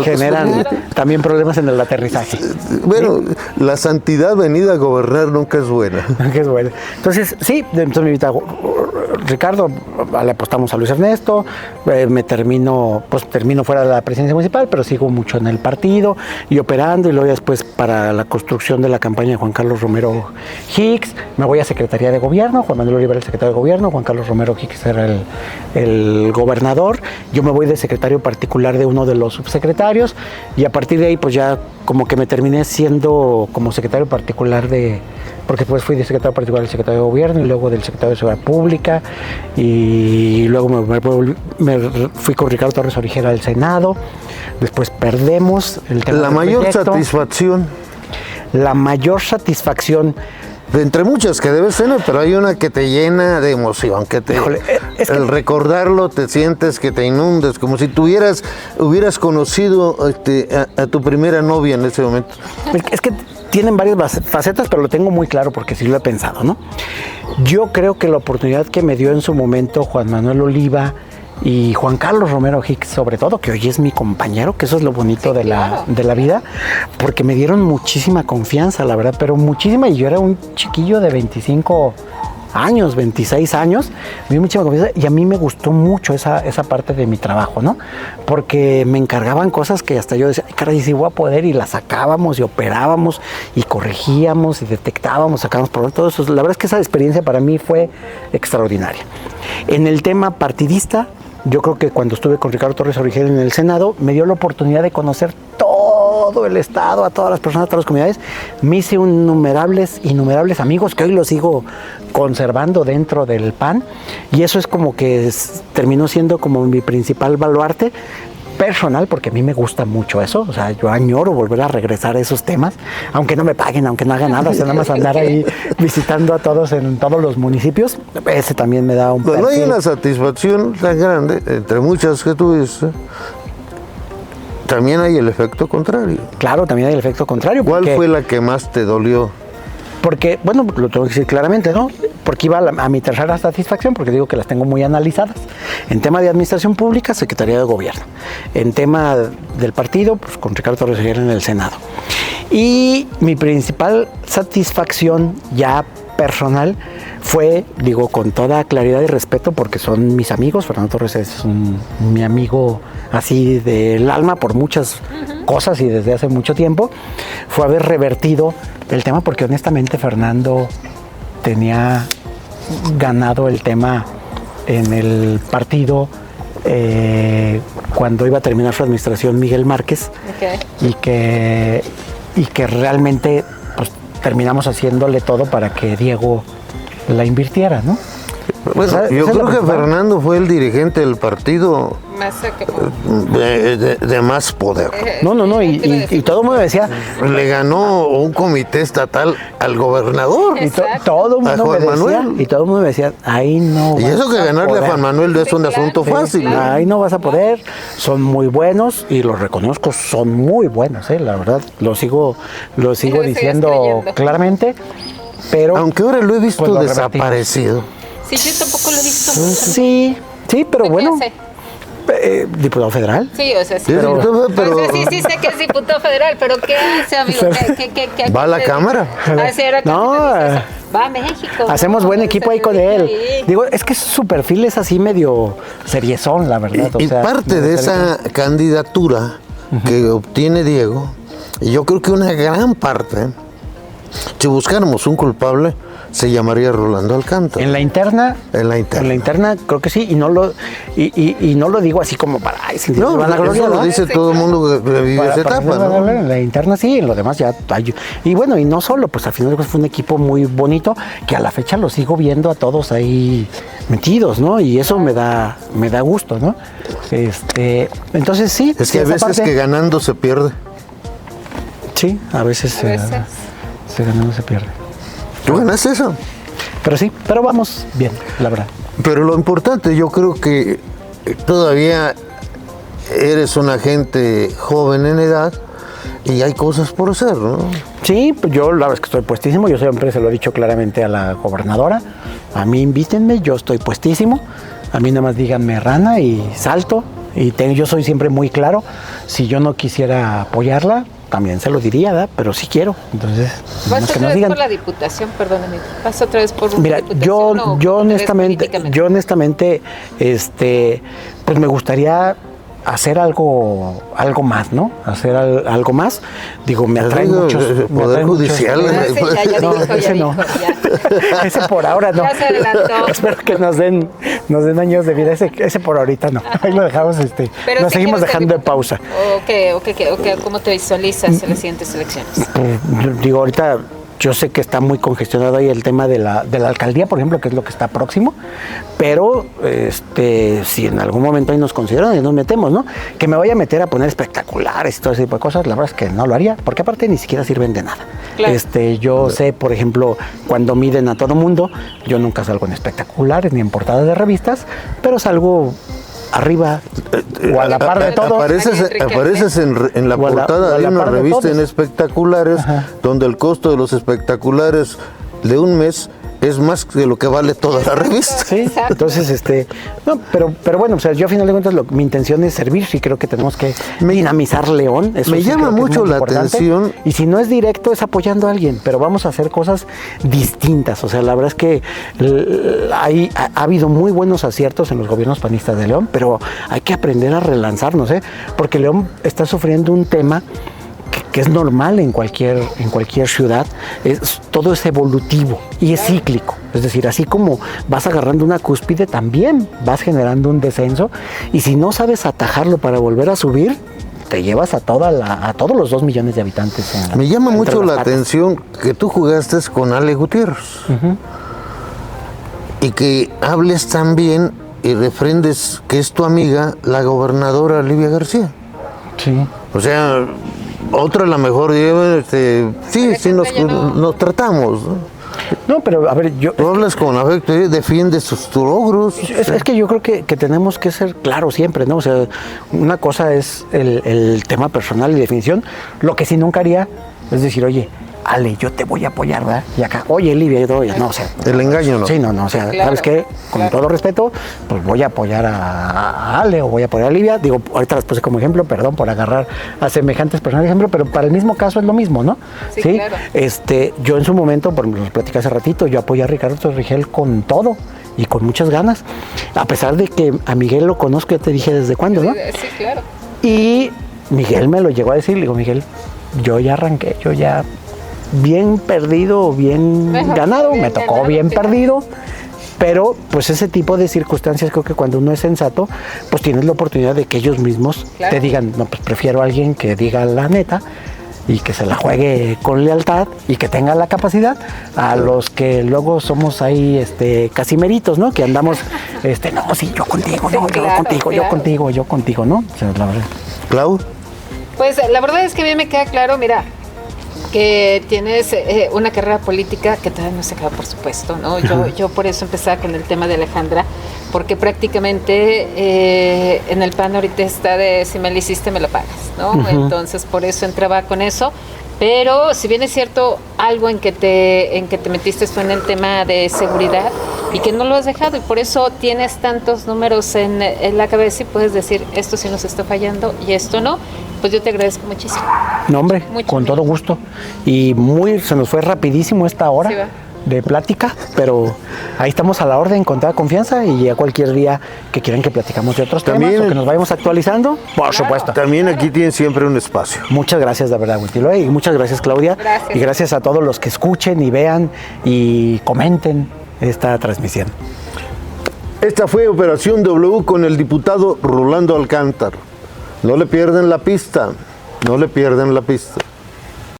generan también problemas en el aterrizaje. Bueno, la santidad venida a gobernar nunca es buena. Nunca es buena. Entonces, me invita Ricardo, le apostamos a Luis Ernesto, termino fuera de la presidencia municipal, pero sigo mucho en el partido y operando, y luego después para la construcción de la campaña de Juan Carlos Romero Hicks, me voy a Secretaría de Gobierno, Juan Manuel Oliva era el secretario de Gobierno, Juan Carlos Romero Hicks era el gobernador, yo me voy de secretario particular de uno de los subsecretarios, y a partir de ahí pues ya como que me terminé siendo como secretario particular porque después fui de secretario particular del secretario de Gobierno y luego del secretario de Seguridad Pública y luego me fui con Ricardo Torres Origera al Senado, después perdemos el tema La mayor satisfacción. La mayor satisfacción. De entre muchas que debes tener, pero hay una que te llena de emoción, el recordarlo te sientes que te inundes, como si hubieras conocido a tu primera novia en ese momento. Es que tienen varias facetas, pero lo tengo muy claro porque sí lo he pensado, ¿no? Yo creo que la oportunidad que me dio en su momento Juan Manuel Oliva y Juan Carlos Romero Hicks, sobre todo, que hoy es mi compañero, que eso es lo bonito de la vida, porque me dieron muchísima confianza, la verdad, pero muchísima, y yo era un chiquillo de 25 años, 26 años, me dio muchísima confianza y a mí me gustó mucho esa parte de mi trabajo, ¿no? Porque me encargaban cosas que hasta yo decía, caray, sí voy a poder, y las sacábamos y operábamos y corregíamos y detectábamos, sacábamos problemas, todo eso. La verdad es que esa experiencia para mí fue extraordinaria. En el tema partidista, yo creo que cuando estuve con Ricardo Torres Origel en el Senado, me dio la oportunidad de conocer todo el estado, a todas las personas, a todas las comunidades. Me hice innumerables amigos que hoy los sigo conservando dentro del PAN, y eso es como que terminó siendo como mi principal baluarte personal, porque a mí me gusta mucho eso, o sea, yo añoro volver a regresar a esos temas, aunque no me paguen, aunque no haga nada, o sea, nada más andar ahí visitando a todos en todos los municipios, ese también me da un perfil. Bueno, hay una satisfacción tan grande, entre muchas que tuviste. También hay el efecto contrario. Claro, también hay el efecto contrario. ¿Cuál fue la que más te dolió? Porque, bueno, lo tengo que decir claramente, ¿no? porque iba a mi tercera satisfacción, porque digo que las tengo muy analizadas. En tema de administración pública, Secretaría de Gobierno. En tema del partido, pues con Ricardo Torres Aguirre en el Senado. Y mi principal satisfacción ya personal fue, digo con toda claridad y respeto, porque son mis amigos, Fernando Torres es mi amigo así del alma por muchas cosas y desde hace mucho tiempo, fue haber revertido el tema, porque honestamente Fernando tenía ganado el tema en el partido cuando iba a terminar su administración Miguel Márquez, y que realmente pues, terminamos haciéndole todo para que Diego la invirtiera, ¿no? Bueno, yo creo que Fernando fue el dirigente del partido de más poder. No, y todo el mundo decía... Le ganó un comité estatal al gobernador. Y todo el mundo me decía, Manuel. y todo el mundo me decía, ahí no. Y eso que ganarle a Juan Manuel no es un asunto fácil. claro. Ahí no vas a poder, son muy buenos y los reconozco, son muy buenos, la verdad, lo sigo diciendo claramente, pero... Aunque ahora lo he visto pues lo desaparecido. Sí, yo tampoco lo he visto mucho. Sí, pero ¿De qué bueno, hace? diputado federal. Sí, o sea, sí. Sí, Pero, pero- o sea, sí sé que es diputado federal, pero ¿qué hace, amigo? ¿Qué ¿Va a la Cámara? No. No, Va a México. hacemos buen equipo ahí con él. Ahí. Digo, es que su perfil es así medio seriezón, la verdad. Y parte de esa candidatura que obtiene Diego, y yo creo que una gran parte, si buscáramos un culpable, se llamaría Rolando Alcántara. En la interna. En la interna. En la interna creo que sí, y no lo digo así como para sentir No, vanagloria, eso lo ¿no? dice todo el mundo que vive esa Para etapa, no ¿no? hablar en la interna sí, en lo demás ya y bueno, y no solo, pues al final de cuentas fue un equipo muy bonito que a la fecha lo sigo viendo a todos ahí metidos, ¿no? Y eso me da gusto, ¿no? Entonces sí. Es que hay esa veces parte- que ganando se pierde. sí, a veces A veces. se gana, no se pierde. ¿Tú ganas eso? Pero sí, pero vamos bien, la verdad. Pero lo importante, yo creo que todavía eres una gente joven en edad y hay cosas por hacer, ¿no? Sí, pues yo la verdad es que estoy puestísimo, yo siempre se lo he dicho claramente a la gobernadora, a mí invítenme, yo estoy puestísimo, a mí nada más díganme rana y salto, y yo soy siempre muy claro, si yo no quisiera apoyarla, también se lo diría, ¿verdad? Pero sí quiero, entonces, ¿Vas más que otra nos vez digan. por la diputación? Perdóname. ¿Vas otra vez por una Mira, diputación o yo te ves políticamente? honestamente, pues me gustaría hacer algo más, ¿no? Hacer algo más. Digo, me atraen Digo, muchos. el me Poder atraen muchos- Judicial, Sí, ya No, dijo, ese ya no. dijo, ya. Ese por ahora no. Ya se adelantó. Espero que nos den años de vida. Ese por ahorita no. Ahí lo dejamos, Pero nos sí seguimos quieres ser dejando de diputado. pausa. ¿Cómo te visualizas en las siguientes elecciones? Digo, ahorita yo sé que está muy congestionado ahí el tema de la alcaldía, por ejemplo, que es lo que está próximo, pero si en algún momento ahí nos consideran y nos metemos, ¿no? Que me vaya a meter a poner espectaculares y todo ese tipo de cosas, la verdad es que no lo haría, porque aparte ni siquiera sirven de nada. Claro. Yo sé, por ejemplo, cuando miden a todo mundo, yo nunca salgo en espectaculares ni en portadas de revistas, pero salgo arriba o a la par de todo. Apareces en la O a la- portada o a de la una par de revista todos. en espectaculares, Ajá. donde el costo de los espectaculares de un mes es más de lo que vale toda la revista. Sí, Exacto. entonces, no, pero bueno, o sea, yo a final de cuentas mi intención es servir y creo que tenemos que dinamizar León. Eso me sí llama creo que es mucho muy la importante. atención. Y si no es directo, es apoyando a alguien, pero vamos a hacer cosas distintas. O sea, la verdad es que ha habido muy buenos aciertos en los gobiernos panistas de León, pero hay que aprender a relanzarnos, porque León está sufriendo un tema que es normal en cualquier ciudad, todo es evolutivo y es cíclico. Es decir, así como vas agarrando una cúspide, también vas generando un descenso, y si no sabes atajarlo para volver a subir, te llevas a todos los 2 millones de habitantes. Me llama entre mucho las la patas. atención que tú jugaste con Ale Gutiérrez y que hables tan bien y refrendes que es tu amiga, la gobernadora Livia García. Sí. O sea, otra a lo mejor, sí, nos tratamos, ¿no? No, pero a ver, Tú hablas con afecto y defiendes tus logros. Es que yo creo que tenemos que ser claros siempre, ¿no? O sea, una cosa es el tema personal y definición. Lo que sí nunca haría es decir, oye, Ale, yo te voy a apoyar, ¿verdad? Y acá, oye, Livia, yo te voy a... No, o sea... El engaño no. Sí, no, o sea, Claro, ¿sabes qué? Con claro. todo respeto, pues voy a apoyar a Ale o voy a apoyar a Livia. Digo, ahorita las puse como ejemplo, perdón por agarrar a semejantes personas de ejemplo, pero para el mismo caso es lo mismo, ¿no? Sí, claro. Yo en su momento, por ejemplo, les platicé hace ratito, yo apoyé a Ricardo Torrijel con todo y con muchas ganas, a pesar de que a Miguel lo conozco, ya te dije desde cuándo, ¿no? Sí, claro. Y Miguel me lo llegó a decir, le digo, Miguel, yo ya arranqué, yo ya bien perdido, bien ganado, me tocó bien perdido, pero pues ese tipo de circunstancias creo que cuando uno es sensato, pues tienes la oportunidad de que ellos mismos te digan, no, pues prefiero a alguien que diga la neta y que se la juegue con lealtad y que tenga la capacidad, a los que luego somos ahí casimeritos, ¿no? Que andamos, no, sí, yo contigo, no, yo contigo, yo contigo, yo contigo, ¿no? O sea, la verdad. Clau. Pues la verdad es que a mí me queda claro, mira, que tienes una carrera política que todavía no se acaba, por supuesto, ¿no? Yo por eso empezaba con el tema de Alejandra, porque prácticamente en el PAN ahorita está de si me lo hiciste, me lo pagas, ¿no? Entonces por eso entraba con eso. Pero si bien es cierto, algo en que te metiste fue en el tema de seguridad y que no lo has dejado, y por eso tienes tantos números en la cabeza y puedes decir, esto sí nos está fallando y esto no. Pues yo te agradezco muchísimo. No, hombre, Mucho, con mucho. todo gusto. Y se nos fue rapidísimo esta hora Sí, va. de plática, pero ahí estamos a la orden con toda confianza y a cualquier día que quieran que platicamos de otros También- temas o que nos vayamos actualizando, por supuesto. También aquí tienen siempre un espacio. Muchas gracias de verdad, Huitziloe, y muchas gracias, Claudia. Gracias. Y gracias a todos los que escuchen y vean y comenten esta transmisión. Esta fue Operación W con el diputado Rolando Alcántar. No le pierdan la pista, no le pierdan la pista.